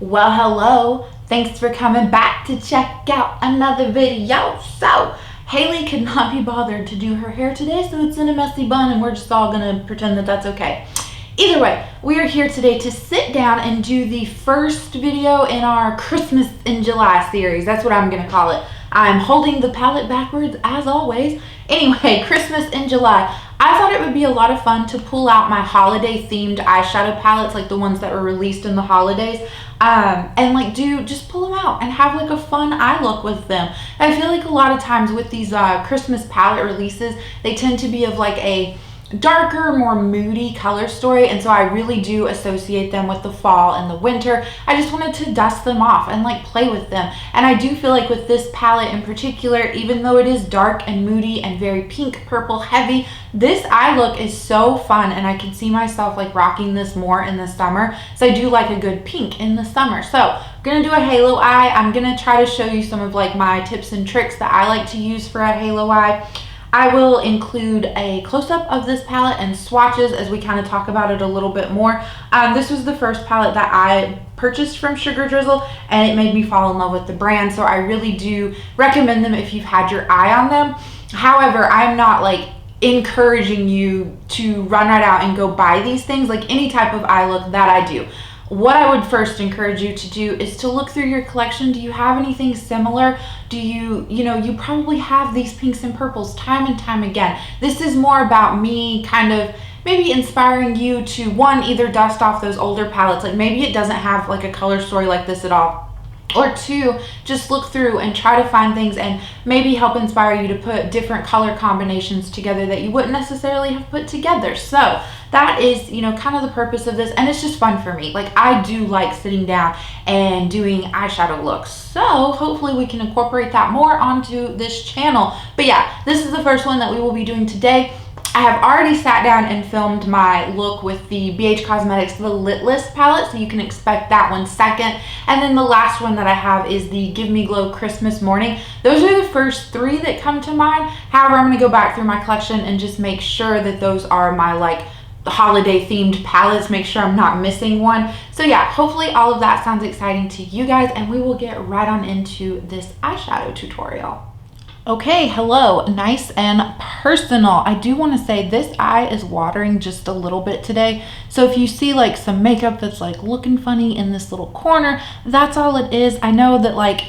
Well, hello. Thanks for coming back to check out another video. So, Haley could not be bothered to do her hair today, so it's in a messy bun and we're just all gonna pretend that that's okay. Either way, we are here today to sit down and do the first video in our Christmas in July series. That's what I'm gonna call it. I'm holding the palette backwards as always. Anyway, Christmas in July. I thought it would be a lot of fun to pull out my holiday themed eyeshadow palettes, like the ones that were released in the holidays, and like just pull them out and have like a fun eye look with them. And I feel like a lot of times with these Christmas palette releases, they tend to be of like a darker, more moody color story, and so I really do associate them with the fall and the winter. I just wanted to dust them off and like play with them, and I do feel like with this palette in particular, even though it is dark and moody and very pink purple heavy, this eye look is so fun, and I can see myself like rocking this more in the summer. So I do like a good pink in the summer. So I'm gonna do a halo eye. I'm gonna try to show you some of like my tips and tricks that I like to use for a halo eye. I will include a close-up of this palette and swatches as we kind of talk about it a little bit more. This was the first palette that I purchased from Sugar Drizzle, and it made me fall in love with the brand, so I really do recommend them if you've had your eye on them. However, I'm not like encouraging you to run right out and go buy these things, like any type of eye look that I do. What I would first encourage you to do is to look through your collection. Do you have anything similar? Do you probably have these pinks and purples time and time again. This is more about me kind of maybe inspiring you to, one, either dust off those older palettes, like maybe it doesn't have like a color story like this at all, or two, just look through and try to find things and maybe help inspire you to put different color combinations together that you wouldn't necessarily have put together. So that is, kind of the purpose of this, and it's just fun for me. Like, I do like sitting down and doing eyeshadow looks, so hopefully we can incorporate that more onto this channel. But yeah, this is the first one that we will be doing today. I have already sat down and filmed my look with the BH Cosmetics, the Litless palette, so you can expect that one second. And then the last one that I have is the Give Me Glow Christmas Morning. Those are the first three that come to mind. However, I'm going to go back through my collection and just make sure that those are my like holiday themed palettes, make sure I'm not missing one. So yeah, hopefully all of that sounds exciting to you guys, and we will get right on into this eyeshadow tutorial. Okay, hello, nice and personal. I do want to say this eye is watering just a little bit today. So if you see like some makeup that's like looking funny in this little corner, that's all it is. I know that like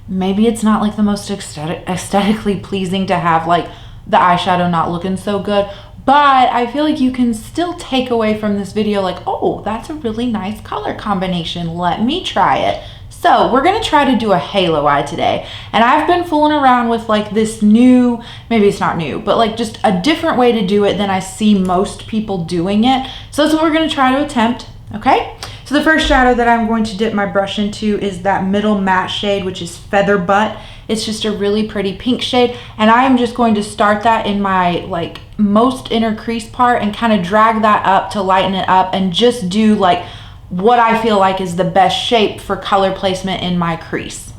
maybe it's not like the most aesthetically pleasing to have like the eyeshadow not looking so good, but I feel like you can still take away from this video like, oh, that's a really nice color combination. Let me try it. So we're gonna try to do a halo eye today. And I've been fooling around with like this new, maybe it's not new, but like just a different way to do it than I see most people doing it. So that's what we're gonna try to attempt, okay? So the first shadow that I'm going to dip my brush into is that middle matte shade, which is Feather Butt. It's just a really pretty pink shade, and I am just going to start that in my like most inner crease part and kind of drag that up to lighten it up and just do like what I feel like is the best shape for color placement in my crease.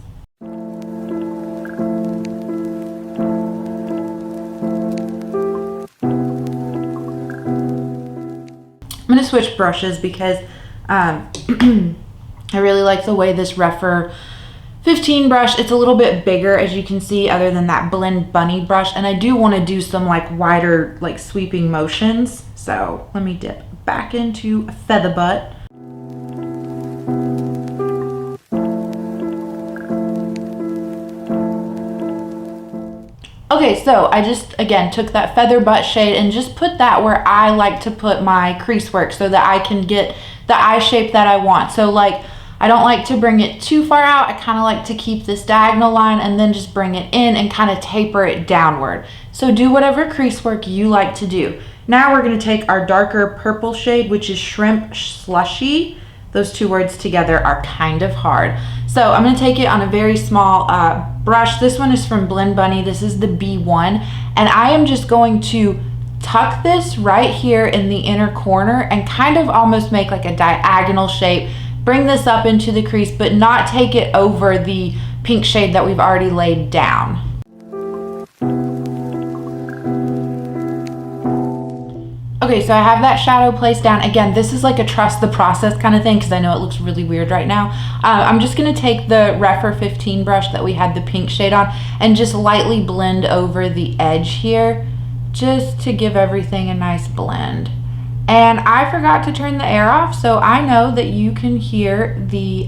I'm gonna switch brushes because I really like the way this Rephr 15 brush, it's a little bit bigger as you can see, other than that Blend Bunny brush, and I do want to do some like wider like sweeping motions. So let me dip back into Feather Butt. Okay, so I just, again, took that Feather Butt shade and just put that where I like to put my crease work so that I can get the eye shape that I want. So like, I don't like to bring it too far out. I kind of like to keep this diagonal line and then just bring it in and kind of taper it downward. So do whatever crease work you like to do. Now we're going to take our darker purple shade, which is Shrimp Slushie. Those two words together are kind of hard. So I'm going to take it on a very small brush. This one is from Blend Bunny. This is the B1. And I am just going to tuck this right here in the inner corner and kind of almost make like a diagonal shape. Bring this up into the crease, but not take it over the pink shade that we've already laid down. Okay, so I have that shadow placed down. Again, this is like a trust the process kind of thing because I know it looks really weird right now. I'm just going to take the Rephr 15 brush that we had the pink shade on and just lightly blend over the edge here just to give everything a nice blend. And I forgot to turn the air off, so I know that you can hear the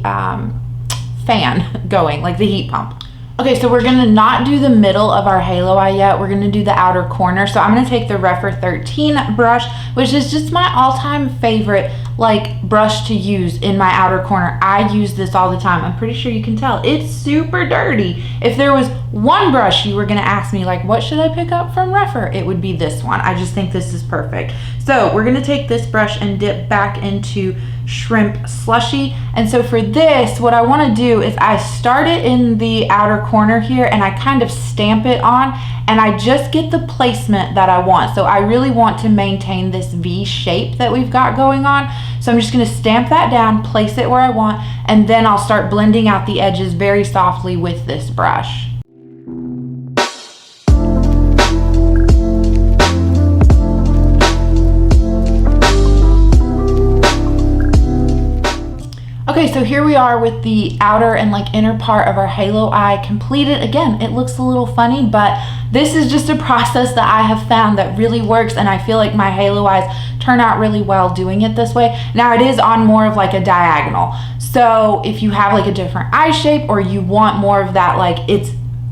fan going, like the heat pump. Okay, so we're gonna not do the middle of our halo eye yet. We're gonna do the outer corner. So I'm gonna take the Rephr 13 brush, which is just my all-time favorite like brush to use in my outer corner. I use this all the time. I'm pretty sure you can tell. It's super dirty. If there was one brush you were gonna ask me like, what should I pick up from Rephr? It would be this one. I just think this is perfect. So we're gonna take this brush and dip back into Shrimp Slushie. And so for this, what I wanna do is I start it in the outer corner here and I kind of stamp it on and I just get the placement that I want. So I really want to maintain this V shape that we've got going on. So I'm just gonna stamp that down, place it where I want, and then I'll start blending out the edges very softly with this brush. Okay, so here we are with the outer and like inner part of our halo eye completed. Again, it looks a little funny, but this is just a process that I have found that really works, and I feel like my halo eyes turn out really well doing it this way. Now it is on more of like a diagonal. So if you have like a different eye shape or you want more of that like it's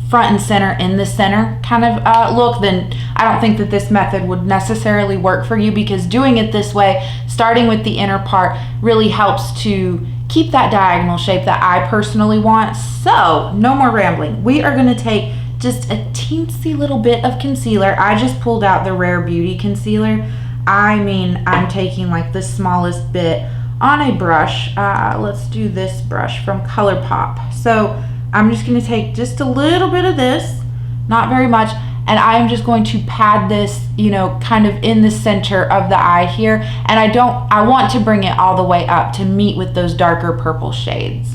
front and center in the center kind of look, then I don't think that this method would necessarily work for you, because doing it this way, starting with the inner part, really helps to keep that diagonal shape that I personally want. So no more rambling. We are gonna take just a teensy little bit of concealer. I just pulled out the Rare Beauty concealer. I mean, I'm taking like the smallest bit on a brush. Let's do this brush from ColourPop. So I'm just gonna take just a little bit of this, not very much, and I'm just going to pad this, you know, kind of in the center of the eye here. And I want to bring it all the way up to meet with those darker purple shades.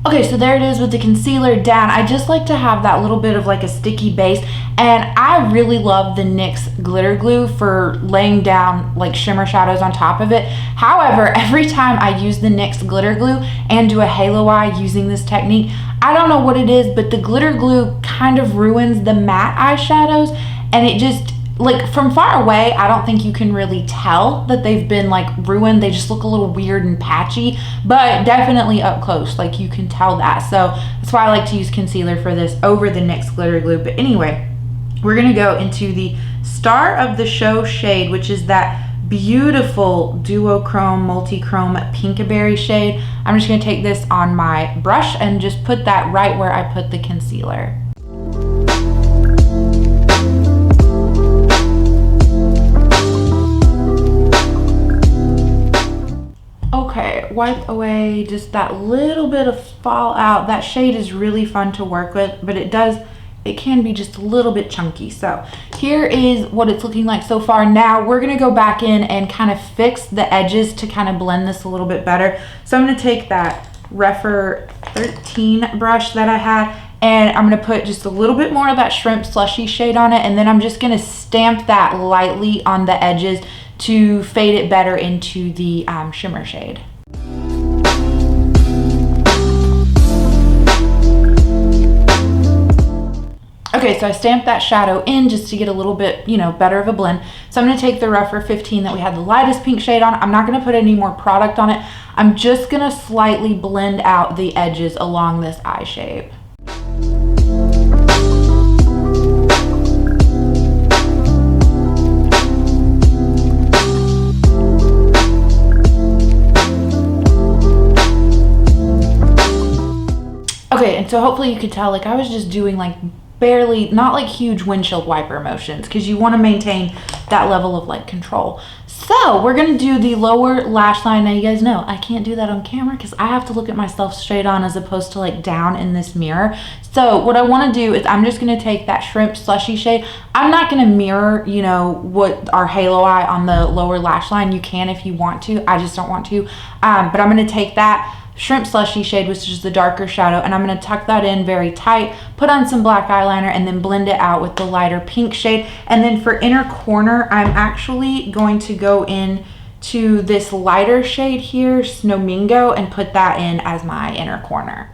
Okay, so there it is with the concealer down. I just like to have that little bit of like a sticky base, and I really love the NYX glitter glue for laying down like shimmer shadows on top of it. However, every time I use the NYX glitter glue and do a halo eye using this technique, I don't know what it is, but the glitter glue kind of ruins the matte eyeshadows, and it just, like from far away, I don't think you can really tell that they've been like ruined. They just look a little weird and patchy, but definitely up close, like you can tell that. So that's why I like to use concealer for this over the NYX glitter glue. But anyway, we're gonna go into the star of the show shade, which is that beautiful duochrome, multichrome Pinkaberry shade. I'm just gonna take this on my brush and just put that right where I put the concealer. Okay, wipe away just that little bit of fallout. That shade is really fun to work with, but it can be just a little bit chunky. So here is what it's looking like so far. Now we're gonna go back in and kind of fix the edges to kind of blend this a little bit better. So I'm gonna take that Rephr 13 brush that I had, and I'm gonna put just a little bit more of that Shrimp Slushie shade on it, and then I'm just gonna stamp that lightly on the edges to fade it better into the shimmer shade. Okay, so I stamped that shadow in just to get a little bit, you know, better of a blend. So I'm gonna take the Rephr 15 that we had the lightest pink shade on. I'm not gonna put any more product on it. I'm just gonna slightly blend out the edges along this eye shape. Okay, and so hopefully you could tell, like I was just doing like barely, not like huge windshield wiper motions, because you want to maintain that level of like control. So we're gonna do the lower lash line. Now you guys know I can't do that on camera because I have to look at myself straight on as opposed to like down in this mirror. So what I want to do is I'm just gonna take that Shrimp Slushie shade. I'm not gonna mirror, you know, what our halo eye on the lower lash line. You can if you want to. I just don't want to. But I'm gonna take that, Shrimp Slushie shade, which is the darker shadow, and I'm going to tuck that in very tight, put on some black eyeliner, and then blend it out with the lighter pink shade. And then for inner corner, I'm actually going to go in to this lighter shade here, Snowmingo, and put that in as my inner corner.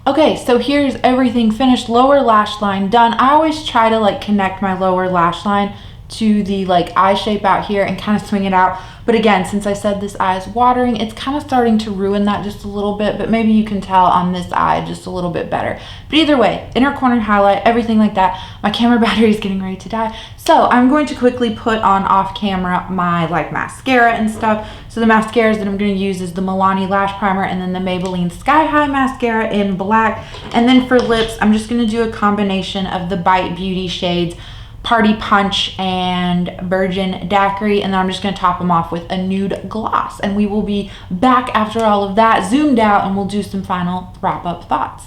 Okay, so here's everything finished. Lower lash line done. I always try to like connect my lower lash line to the like eye shape out here and kind of swing it out. But again, since I said this eye is watering, it's kind of starting to ruin that just a little bit, but maybe you can tell on this eye just a little bit better. But either way, inner corner highlight, everything like that. My camera battery is getting ready to die. So I'm going to quickly put on off camera my like mascara and stuff. So the mascaras that I'm going to use is the Milani Lash Primer and then the Maybelline Sky High Mascara in black. And then for lips, I'm just going to do a combination of the Bite Beauty shades Party Punch and Virgin Daiquiri, and then I'm just going to top them off with a nude gloss, and we will be back after all of that zoomed out, and we'll do some final wrap-up thoughts.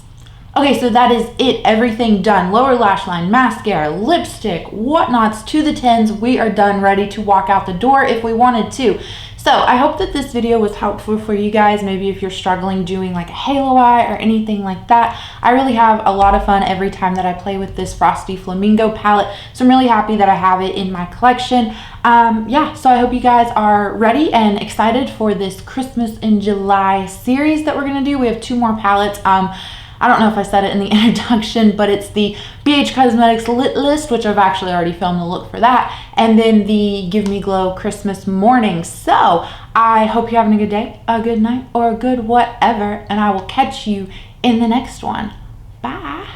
Okay, so that is it. Everything done. Lower lash line, mascara, lipstick, whatnots to the 10s. We are done, ready to walk out the door if we wanted to. So I hope that this video was helpful for you guys. Maybe if you're struggling doing like a halo eye or anything like that. I really have a lot of fun every time that I play with this Frosty Flamingo palette. So I'm really happy that I have it in my collection. Yeah, so I hope you guys are ready and excited for this Christmas in July series that we're gonna do. We have 2 more palettes. I don't know if I said it in the introduction, but it's the BH Cosmetics Lit List, which I've actually already filmed the look for that, and then the Give Me Glow Christmas Morning. So I hope you're having a good day, a good night, or a good whatever, and I will catch you in the next one. Bye.